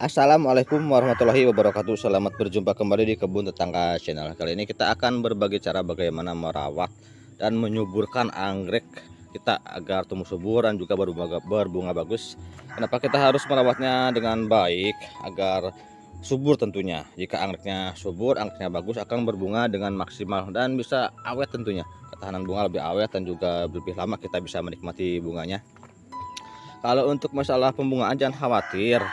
Assalamualaikum warahmatullahi wabarakatuh. Selamat berjumpa kembali di Kebun Tetangga Channel. Kali ini kita akan berbagi cara bagaimana merawat dan menyuburkan anggrek kita agar tumbuh subur dan juga berbunga bagus. Kenapa kita harus merawatnya dengan baik agar subur tentunya. Jika anggreknya subur, anggreknya bagus, akan berbunga dengan maksimal dan bisa awet tentunya. Ketahanan bunga lebih awet dan juga lebih lama kita bisa menikmati bunganya. Kalau untuk masalah pembungaan jangan khawatir.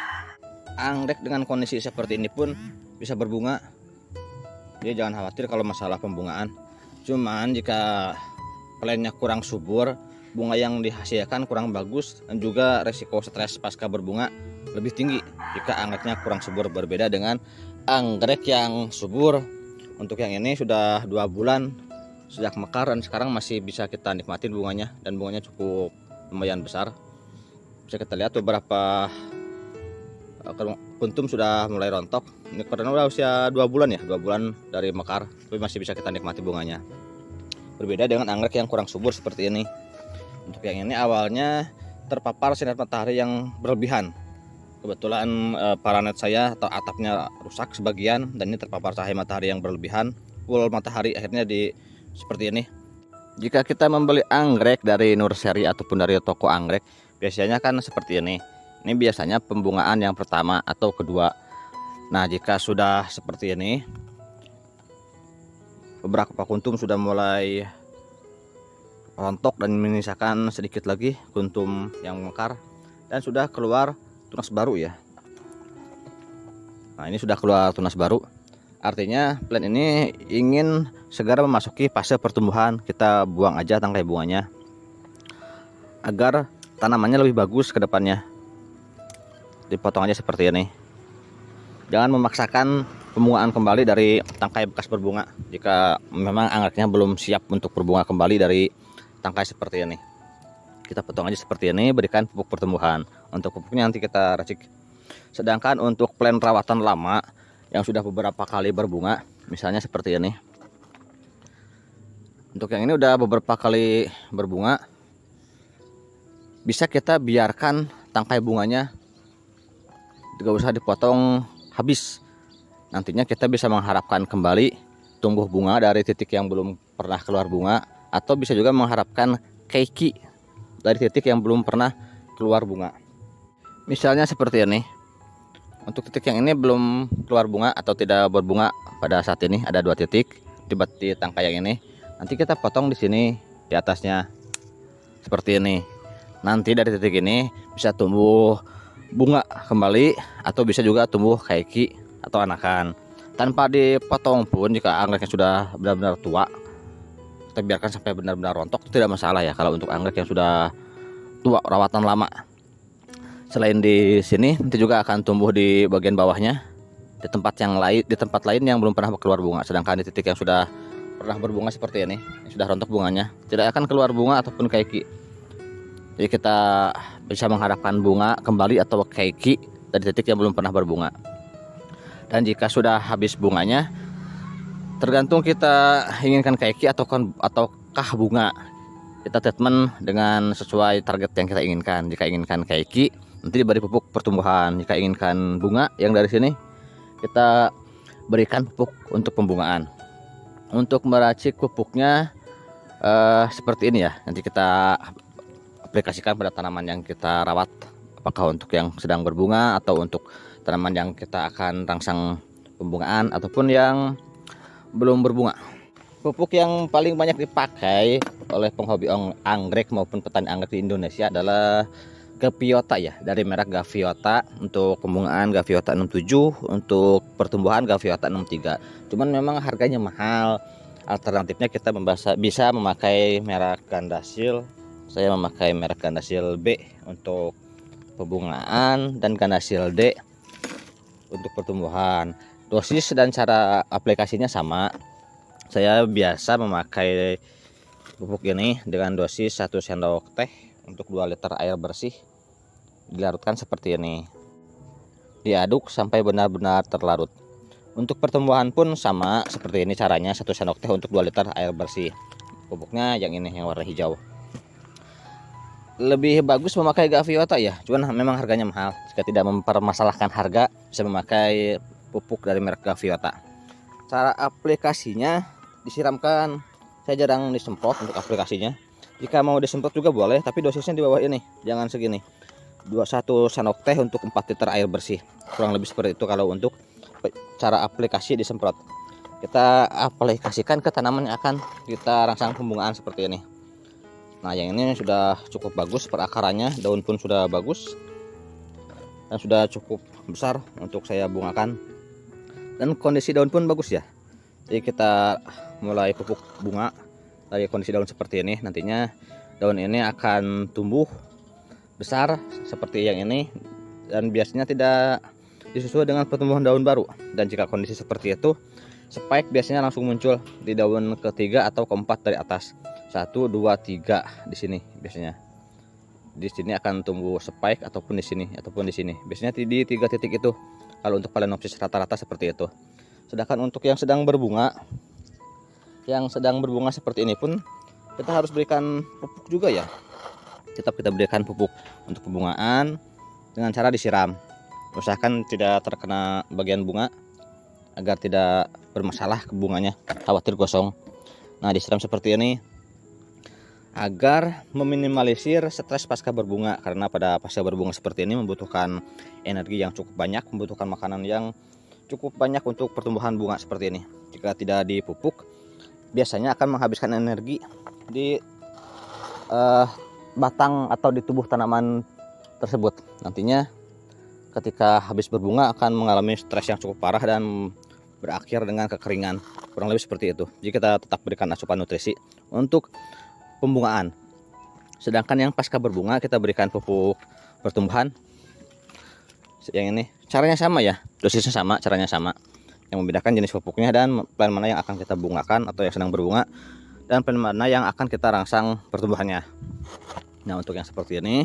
Anggrek dengan kondisi seperti ini pun bisa berbunga. Jadi jangan khawatir kalau masalah pembungaan. Cuman jika plannya kurang subur, bunga yang dihasilkan kurang bagus dan juga resiko stres pasca berbunga lebih tinggi jika anggreknya kurang subur. Berbeda dengan anggrek yang subur. Untuk yang ini sudah 2 bulan sejak mekar dan sekarang masih bisa kita nikmatin bunganya, dan bunganya cukup lumayan besar. Bisa kita lihat beberapa kuntum sudah mulai rontok. Ini karena udah usia 2 bulan ya, 2 bulan dari mekar, tapi masih bisa kita nikmati bunganya. Berbeda dengan anggrek yang kurang subur seperti ini. Untuk yang ini awalnya terpapar sinar matahari yang berlebihan. Kebetulan paranet saya atau atapnya rusak sebagian dan ini terpapar cahaya matahari yang berlebihan. Full matahari akhirnya seperti ini. Jika kita membeli anggrek dari nursery ataupun dari toko anggrek, biasanya kan seperti ini. Ini biasanya pembungaan yang pertama atau kedua. Nah, jika sudah seperti ini, beberapa kuntum sudah mulai rontok dan menyisakan sedikit lagi kuntum yang mekar dan sudah keluar tunas baru ya. Nah, ini sudah keluar tunas baru. Artinya plant ini ingin segera memasuki fase pertumbuhan. Kita buang aja tangkai bunganya agar tanamannya lebih bagus ke depannya. Dipotong aja seperti ini. Jangan memaksakan pembungaan kembali dari tangkai bekas berbunga jika memang anggreknya belum siap untuk berbunga kembali dari tangkai seperti ini. Kita potong aja seperti ini, berikan pupuk pertumbuhan. Untuk pupuknya nanti kita racik. Sedangkan untuk plan perawatan lama yang sudah beberapa kali berbunga, misalnya seperti ini. Untuk yang ini udah beberapa kali berbunga, bisa kita biarkan tangkai bunganya, tidak usah dipotong habis. Nantinya kita bisa mengharapkan kembali tumbuh bunga dari titik yang belum pernah keluar bunga, atau bisa juga mengharapkan keiki dari titik yang belum pernah keluar bunga. Misalnya seperti ini. Untuk titik yang ini belum keluar bunga atau tidak berbunga pada saat ini, ada 2 titik di tangkai yang ini. Nanti kita potong di sini di atasnya seperti ini. Nanti dari titik ini bisa tumbuh bunga kembali atau bisa juga tumbuh keiki atau anakan tanpa dipotong pun. Jika anggreknya sudah benar-benar tua, kita biarkan sampai benar-benar rontok, itu tidak masalah ya kalau untuk anggrek yang sudah tua rawatan lama. Selain di sini, nanti juga akan tumbuh di bagian bawahnya di tempat lain yang belum pernah keluar bunga. Sedangkan di titik yang sudah pernah berbunga seperti ini, yang sudah rontok bunganya, tidak akan keluar bunga ataupun keiki. Jadi kita bisa mengharapkan bunga kembali atau keiki dari titik yang belum pernah berbunga. Dan jika sudah habis bunganya, tergantung kita inginkan keiki ataukah bunga. Kita treatment dengan sesuai target yang kita inginkan. Jika inginkan keiki, nanti diberi pupuk pertumbuhan. Jika inginkan bunga yang dari sini, kita berikan pupuk untuk pembungaan. Untuk meracik pupuknya seperti ini ya. Nanti kita aplikasikan pada tanaman yang kita rawat, apakah untuk yang sedang berbunga atau untuk tanaman yang kita akan rangsang pembungaan ataupun yang belum berbunga. Pupuk yang paling banyak dipakai oleh penghobi anggrek maupun petani anggrek di Indonesia adalah Gaviota ya, dari merek Gaviota. Untuk pembungaan Gaviota 67, untuk pertumbuhan Gaviota 63. Cuman memang harganya mahal. Alternatifnya kita bisa memakai merek Gandasil. Saya memakai merek Gandasil B untuk pembungaan dan Gandasil D untuk pertumbuhan. Dosis dan cara aplikasinya sama. Saya biasa memakai pupuk ini dengan dosis 1 sendok teh untuk 2 liter air bersih. Dilarutkan seperti ini. Diaduk sampai benar-benar terlarut. Untuk pertumbuhan pun sama seperti ini caranya, 1 sendok teh untuk 2 liter air bersih. Pupuknya yang ini yang warna hijau. lebih bagus memakai gaviota ya, cuman memang harganya mahal. Jika tidak mempermasalahkan harga, bisa memakai pupuk dari merek gaviota. Cara aplikasinya disiramkan, saya jarang disemprot untuk aplikasinya. Jika mau disemprot juga boleh, tapi dosisnya di bawah ini, jangan segini. 21 sendok teh untuk 4 liter air bersih, kurang lebih seperti itu kalau untuk cara aplikasi disemprot. Kita aplikasikan ke tanaman yang akan kita rangsang pembungaan seperti ini. Nah, yang ini sudah cukup bagus perakarannya, daun pun sudah bagus dan sudah cukup besar untuk saya bungakan, dan kondisi daun pun bagus ya. Jadi kita mulai pupuk bunga dari kondisi daun seperti ini. Nantinya daun ini akan tumbuh besar seperti yang ini, dan biasanya tidak disusul dengan pertumbuhan daun baru. Dan jika kondisi seperti itu, spike biasanya langsung muncul di daun ketiga atau keempat dari atas. 1, 2, 3 di sini biasanya. Di sini akan tumbuh spike, ataupun di sini ataupun di sini. Biasanya di 3 titik itu kalau untuk Phalaenopsis rata-rata seperti itu. Sedangkan untuk yang sedang berbunga, seperti ini pun kita harus berikan pupuk juga ya. Tetap kita berikan pupuk untuk pembungaan dengan cara disiram. Usahakan tidak terkena bagian bunga agar tidak bermasalah ke bunganya, khawatir gosong. Nah, disiram seperti ini agar meminimalisir stres pasca berbunga, karena pada pasca berbunga seperti ini membutuhkan energi yang cukup banyak, membutuhkan makanan yang cukup banyak untuk pertumbuhan bunga seperti ini. Jika tidak dipupuk, biasanya akan menghabiskan energi di batang atau di tubuh tanaman tersebut. Nantinya ketika habis berbunga akan mengalami stres yang cukup parah dan berakhir dengan kekeringan, kurang lebih seperti itu. Jadi kita tetap berikan asupan nutrisi untuk pembungaan. Sedangkan yang pasca berbunga kita berikan pupuk pertumbuhan. Yang ini caranya sama ya, dosisnya sama, caranya sama. Yang membedakan jenis pupuknya dan plan mana yang akan kita bungakan atau yang sedang berbunga, dan plan mana yang akan kita rangsang pertumbuhannya. Nah, untuk yang seperti ini,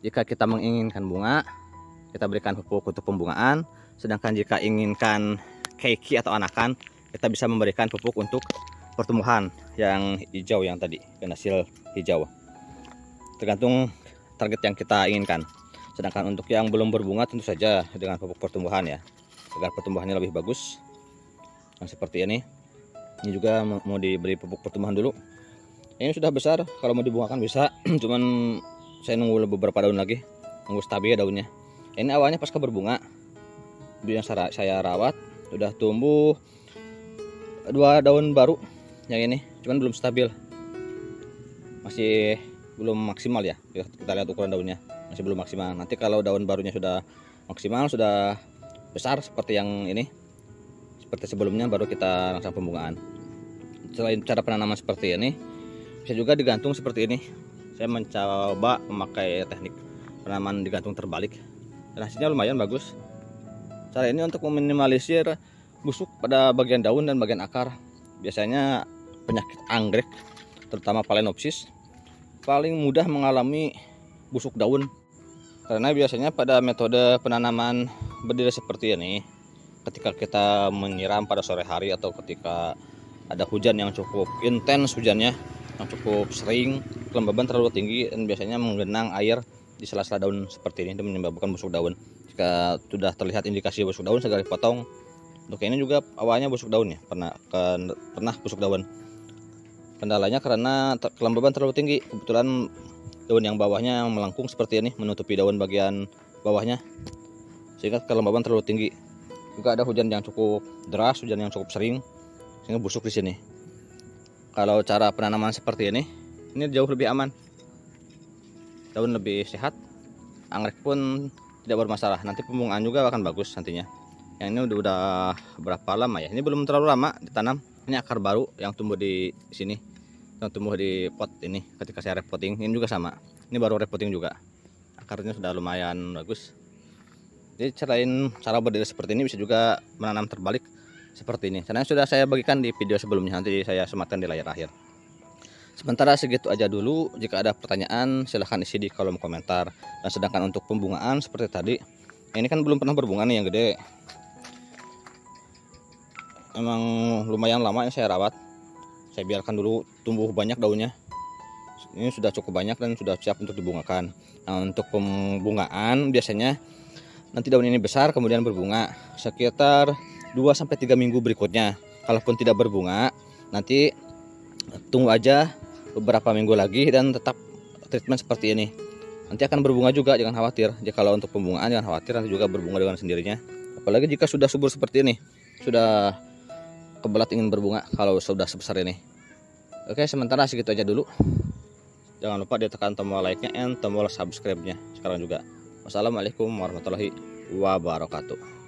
jika kita menginginkan bunga, kita berikan pupuk untuk pembungaan. Sedangkan jika inginkan keiki atau anakan, kita bisa memberikan pupuk untuk pertumbuhan yang hijau yang tadi, hasil hijau. Tergantung target yang kita inginkan. Sedangkan untuk yang belum berbunga tentu saja dengan pupuk pertumbuhan ya, agar pertumbuhannya lebih bagus. Yang seperti ini juga mau diberi pupuk pertumbuhan dulu. Ini sudah besar, kalau mau dibungakan bisa, cuman saya nunggu beberapa daun lagi, nunggu stabil daunnya. Ini awalnya pasca berbunga, yang saya rawat, sudah tumbuh 2 daun baru. Yang ini cuman belum stabil, masih belum maksimal ya. Kita lihat ukuran daunnya masih belum maksimal. Nanti kalau daun barunya sudah maksimal, sudah besar seperti yang ini, seperti sebelumnya, baru kita rangsang pembungaan. Selain cara penanaman seperti ini, bisa juga digantung seperti ini. Saya mencoba memakai teknik penanaman digantung terbalik, dan hasilnya lumayan bagus. Cara ini untuk meminimalisir busuk pada bagian daun dan bagian akar. Biasanya penyakit anggrek, terutama Phalaenopsis, paling mudah mengalami busuk daun, karena biasanya pada metode penanaman berdiri seperti ini, ketika kita menyiram pada sore hari atau ketika ada hujan yang cukup intens, hujannya yang cukup sering, kelembaban terlalu tinggi, dan biasanya menggenang air di sela-sela daun seperti ini dan menyebabkan busuk daun. Jika sudah terlihat indikasi busuk daun, segera dipotong. Untuk ini juga awalnya busuk daun ya, pernah busuk daun. Kendalanya karena kelembaban terlalu tinggi. Kebetulan daun yang bawahnya melengkung seperti ini, menutupi daun bagian bawahnya, sehingga kelembaban terlalu tinggi. Juga ada hujan yang cukup deras, hujan yang cukup sering, sehingga busuk di sini. Kalau cara penanaman seperti ini jauh lebih aman, daun lebih sehat, anggrek pun tidak bermasalah. Nanti pembungaan juga akan bagus nantinya. Yang ini udah berapa lama ya? Ini belum terlalu lama ditanam. Ini akar baru yang tumbuh di sini, yang tumbuh di pot ini ketika saya repotting. Ini juga sama, ini baru repotting juga, akarnya sudah lumayan bagus. Jadi cara berdiri seperti ini bisa juga menanam terbalik seperti ini. Caranya sudah saya bagikan di video sebelumnya, nanti saya sematkan di layar akhir. Sementara segitu aja dulu. Jika ada pertanyaan silahkan isi di kolom komentar. Dan sedangkan untuk pembungaan seperti tadi, ini kan belum pernah berbunga nih yang gede, emang lumayan lama yang saya rawat. Saya biarkan dulu tumbuh banyak daunnya, Ini sudah cukup banyak dan sudah siap untuk dibungakan. Nah, untuk pembungaan biasanya nanti daun ini besar kemudian berbunga sekitar 2-3 minggu berikutnya. Kalaupun tidak berbunga, nanti tunggu aja beberapa minggu lagi dan tetap treatment seperti ini. Nanti akan berbunga juga, jangan khawatir. Jadi kalau untuk pembungaan jangan khawatir, nanti juga berbunga dengan sendirinya. Apalagi jika sudah subur seperti ini, sudah kebelat ingin berbunga kalau sudah sebesar ini. Oke, sementara segitu aja dulu. Jangan lupa ditekan tombol like-nya dan tombol subscribe-nya sekarang juga. Wassalamualaikum warahmatullahi wabarakatuh.